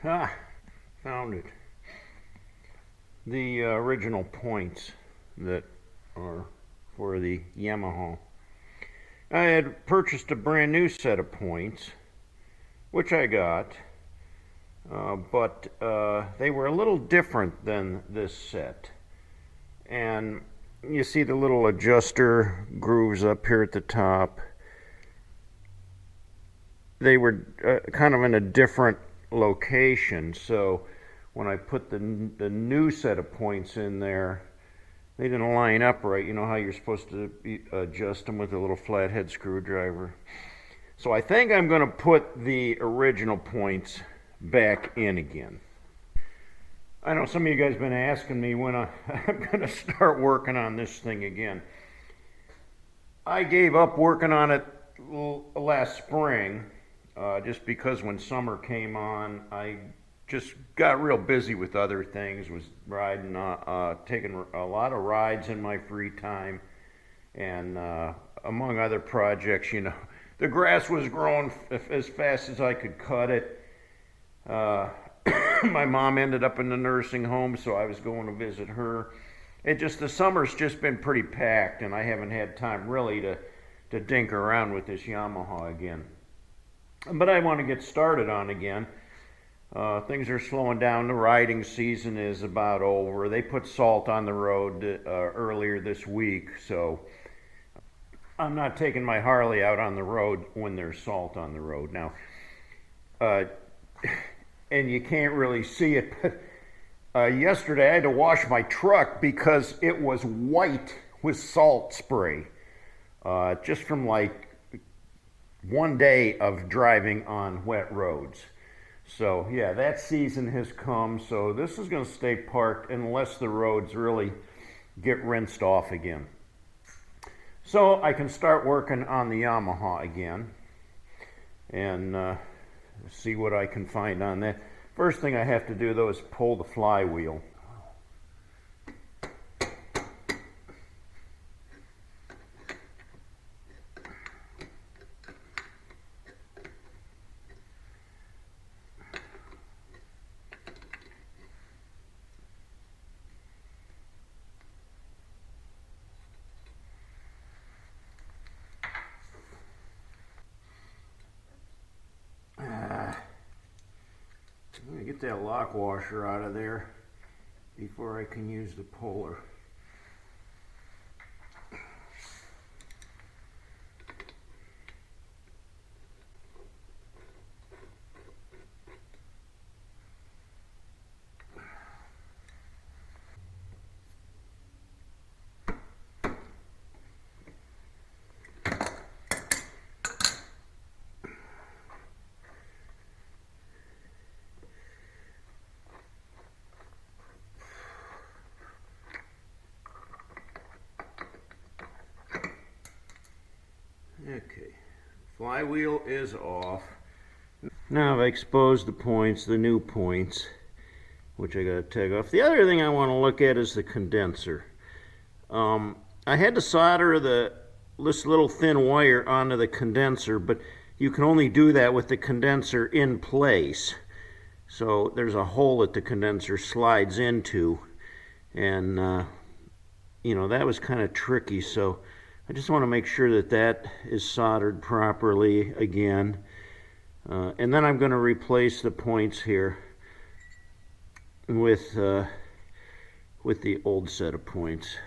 Ah, found it. The original points that are for the Yamaha. I had purchased a brand new set of points, which I got, but they were a little different than this set. And you see the little adjuster grooves up here at the top. They were kind of in a different location, so when I put the new set of points in there, they didn't line up right. You know how you're supposed to adjust them with a little flathead screwdriver. So I think I'm going to put the original points back in again. I know some of you guys have been asking me when I'm going to start working on this thing again. I gave up working on it last spring just because when summer came on, I just got real busy with other things, was riding, taking a lot of rides in my free time, and among other projects, you know, the grass was growing as fast as I could cut it. My mom ended up in the nursing home, so I was going to visit her. The summer's just been pretty packed, and I haven't had time really to dink around with this Yamaha again. But I want to get started on again. Things are slowing down. The riding season is about over. They put salt on the road earlier this week, so I'm not taking my Harley out on the road when there's salt on the road. Now, and you can't really see it, but yesterday I had to wash my truck because it was white with salt spray, just from like one day of driving on wet roads. So yeah, that season has come, so this is going to stay parked unless the roads really get rinsed off again. So I can start working on the Yamaha again and see what I can find on that. First thing I have to do though is pull the flywheel. I'm going to get that lock washer out of there before I can use the puller. Okay, flywheel is off. Now I've exposed the points, the new points, which I gotta take off. The other thing I want to look at is the condenser. I had to solder this little thin wire onto the condenser, but you can only do that with the condenser in place. So there's a hole that the condenser slides into, and you know, that was kind of tricky. So I just want to make sure that that is soldered properly again. And then I'm going to replace the points here with the old set of points.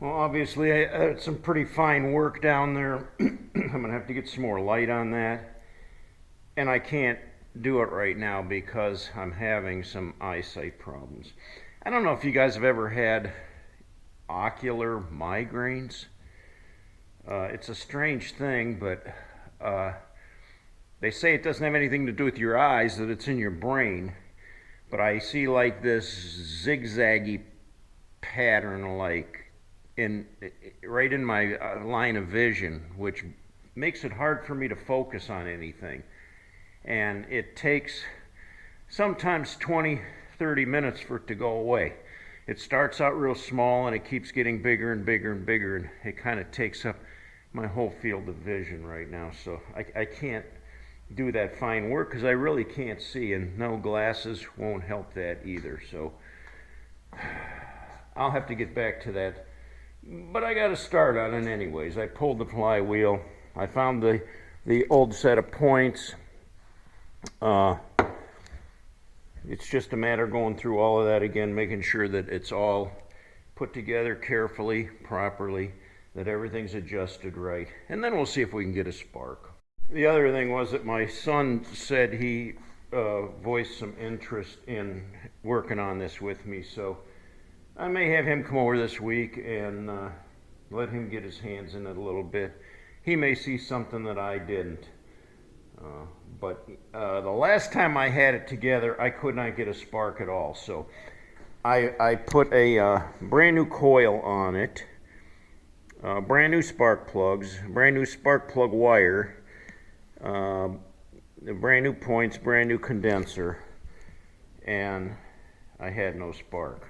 Well, obviously I had some pretty fine work down there. I'm going to have to get some more light on that. And I can't do it right now because I'm having some eyesight problems. I don't know if you guys have ever had ocular migraines. It's a strange thing, but they say it doesn't have anything to do with your eyes, that it's in your brain. But I see like this zigzaggy pattern, like right in my line of vision, which makes it hard for me to focus on anything. And it takes sometimes 20-30 minutes for it to go away. It starts out real small and it keeps getting bigger and bigger and bigger, and it kind of takes up my whole field of vision right now. So I can't do that fine work because I really can't see, and no glasses won't help that either. So I'll have to get back to that. But I got to start on it anyways. I pulled the flywheel. I found the old set of points. It's just a matter of going through all of that again, making sure that it's all put together carefully, properly, that everything's adjusted right, and then we'll see if we can get a spark. The other thing was that my son said he voiced some interest in working on this with me, so I may have him come over this week and let him get his hands in it a little bit. He may see something that I didn't. But the last time I had it together, I could not get a spark at all. So I put a brand new coil on it, brand new spark plugs, brand new spark plug wire, brand new points, brand new condenser, and I had no spark.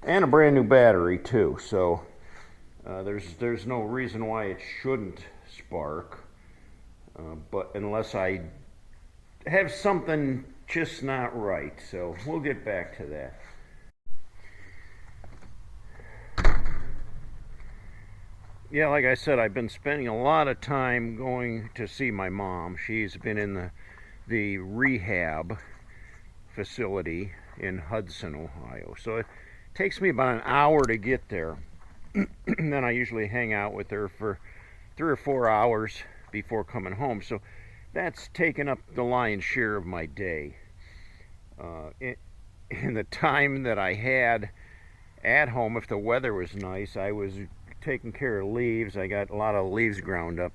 And a brand new battery too. So there's no reason why it shouldn't spark. But unless I have something just not right. So we'll get back to that. Yeah, like I said, I've been spending a lot of time going to see my mom. She's been in the rehab facility in Hudson, Ohio. So it takes me about an hour to get there. And then I usually hang out with her for 3 or 4 hours before coming home. So that's taken up the lion's share of my day. In the time that I had at home, if the weather was nice, I was taking care of leaves. I got a lot of leaves ground up.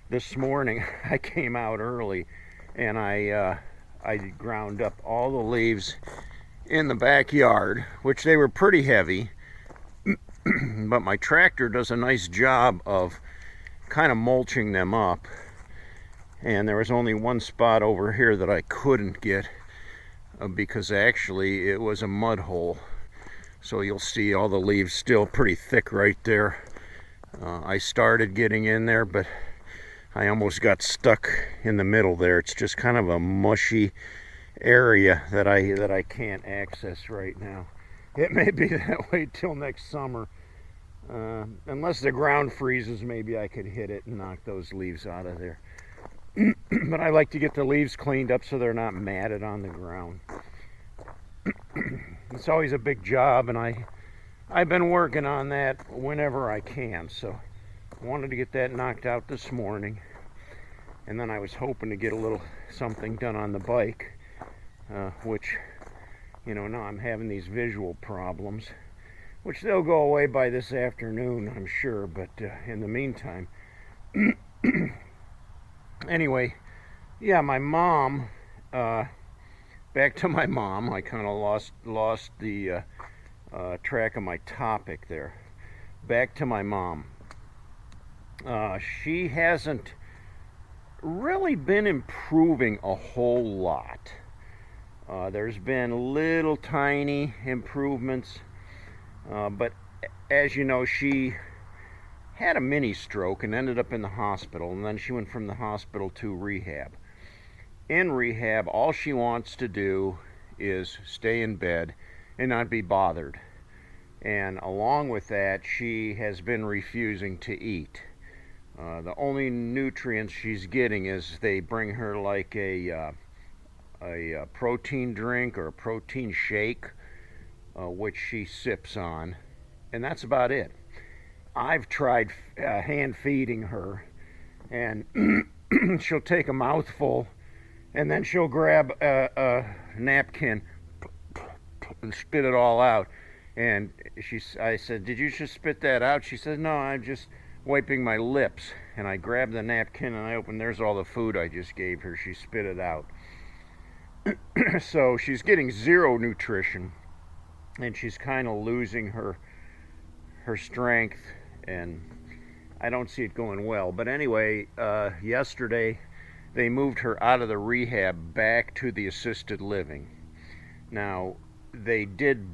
This morning I came out early and I ground up all the leaves in the backyard, which they were pretty heavy, but my tractor does a nice job of kind of mulching them up, and there was only one spot over here that I couldn't get because actually it was a mud hole, so you'll see all the leaves still pretty thick right there. I started getting in there, but I almost got stuck in the middle there. It's just kind of a mushy area that I can't access right now. It may be that way till next summer. Unless the ground freezes, maybe I could hit it and knock those leaves out of there. But I like to get the leaves cleaned up so they're not matted on the ground. It's always a big job, and I've been working on that whenever I can. So I wanted to get that knocked out this morning. And then I was hoping to get a little something done on the bike, which, now I'm having these visual problems, which they'll go away by this afternoon, I'm sure. But in the meantime, anyway, yeah, my mom, back to my mom. I kind of lost the track of my topic there. Back to my mom. She hasn't really been improving a whole lot. There's been little tiny improvements, but as you know, she had a mini stroke and ended up in the hospital, and then she went from the hospital to rehab. In rehab, all she wants to do is stay in bed and not be bothered. And along with that, she has been refusing to eat. The only nutrients she's getting is they bring her like a protein drink or a protein shake, which she sips on, and that's about it. I've tried hand feeding her, and she'll take a mouthful, and then she'll grab a napkin and spit it all out. And I said, "Did you just spit that out?" She said, "No, I'm just wiping my lips." And I grabbed the napkin and I opened, there's all the food I just gave her. She spit it out. So she's getting zero nutrition, and she's kind of losing her strength, and I don't see it going well. But anyway, yesterday they moved her out of the rehab back to the assisted living. Now, they did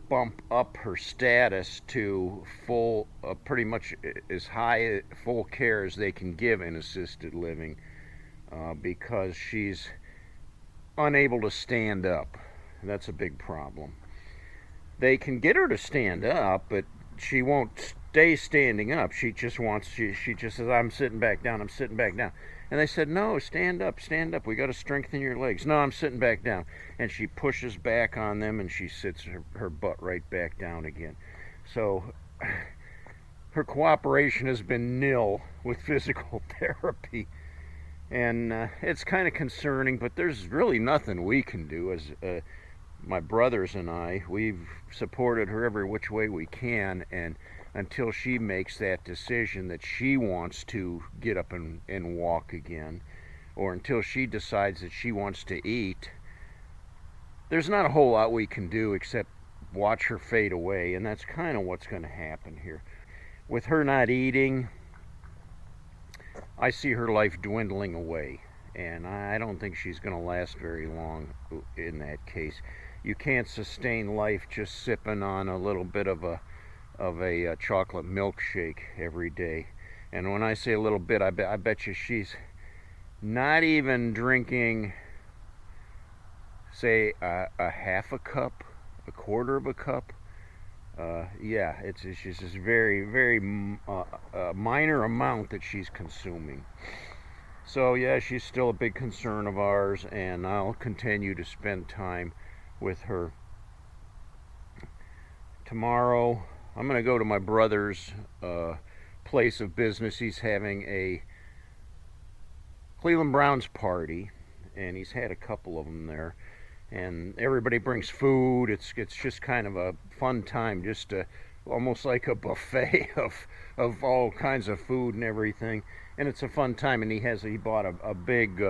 bump up her status to full, pretty much as high full care as they can give in assisted living. because she's unable to stand up. That's a big problem. They can get her to stand up, but she won't stay standing up. She just says, I'm sitting back down, I'm sitting back down. And they said, no, stand up, we got to strengthen your legs. No, I'm sitting back down. And she pushes back on them, and she sits her butt right back down again. So her cooperation has been nil with physical therapy. And it's kind of concerning, but there's really nothing we can do. As my brothers and I, we've supported her every which way we can, and until she makes that decision that she wants to get up and walk again, or until she decides that she wants to eat, there's not a whole lot we can do except watch her fade away, and that's kind of what's going to happen here. With her not eating, I see her life dwindling away, and I don't think she's going to last very long in that case. You can't sustain life just sipping on a little bit of a chocolate milkshake every day. And when I say a little bit, I bet you she's not even drinking, say, a half a cup, a quarter of a cup. Yeah, it's just this very, very minor amount that she's consuming. So yeah, she's still a big concern of ours, and I'll continue to spend time with her. Tomorrow, I'm going to go to my brother's place of business. He's having a Cleveland Browns party, and he's had a couple of them there. And everybody brings food. It's just kind of a fun time, just almost like a buffet of all kinds of food and everything. And it's a fun time. And he bought a big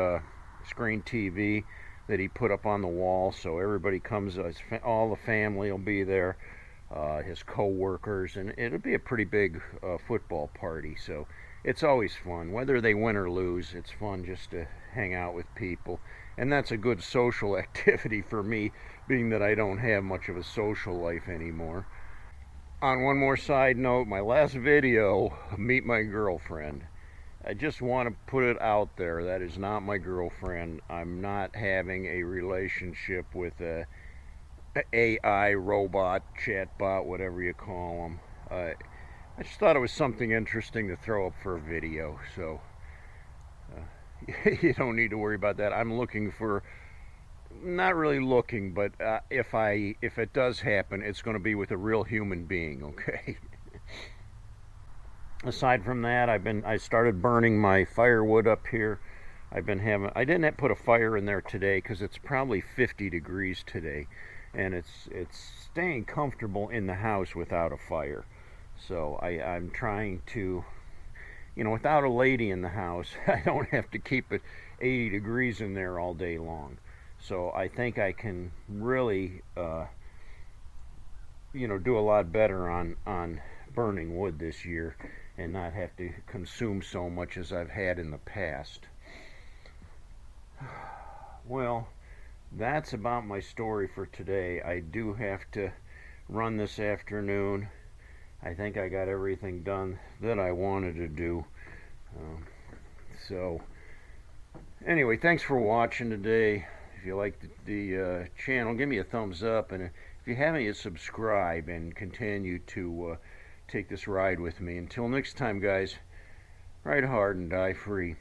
screen TV that he put up on the wall, so everybody comes. All the family will be there, his co-workers, and it'll be a pretty big football party. So it's always fun, whether they win or lose. It's fun just to hang out with people. And that's a good social activity for me, being that I don't have much of a social life anymore. On one more side note, my last video, Meet My Girlfriend. I just want to put it out there. That is not my girlfriend. I'm not having a relationship with a AI, robot, chatbot, whatever you call them. I just thought it was something interesting to throw up for a video. So you don't need to worry about that. I'm looking for, not really looking, but if it does happen, it's going to be with a real human being, okay? Aside from that, I started burning my firewood up here. I didn't put a fire in there today because it's probably 50 degrees today, and it's staying comfortable in the house without a fire. So I'm trying to, without a lady in the house, I don't have to keep it 80 degrees in there all day long. So I think I can really, do a lot better on burning wood this year and not have to consume so much as I've had in the past. Well, that's about my story for today. I do have to run this afternoon. I think I got everything done that I wanted to do. So anyway, thanks for watching today. If you like the channel, give me a thumbs up, and if you haven't yet, subscribe and continue to take this ride with me. Until next time, guys, ride hard and die free.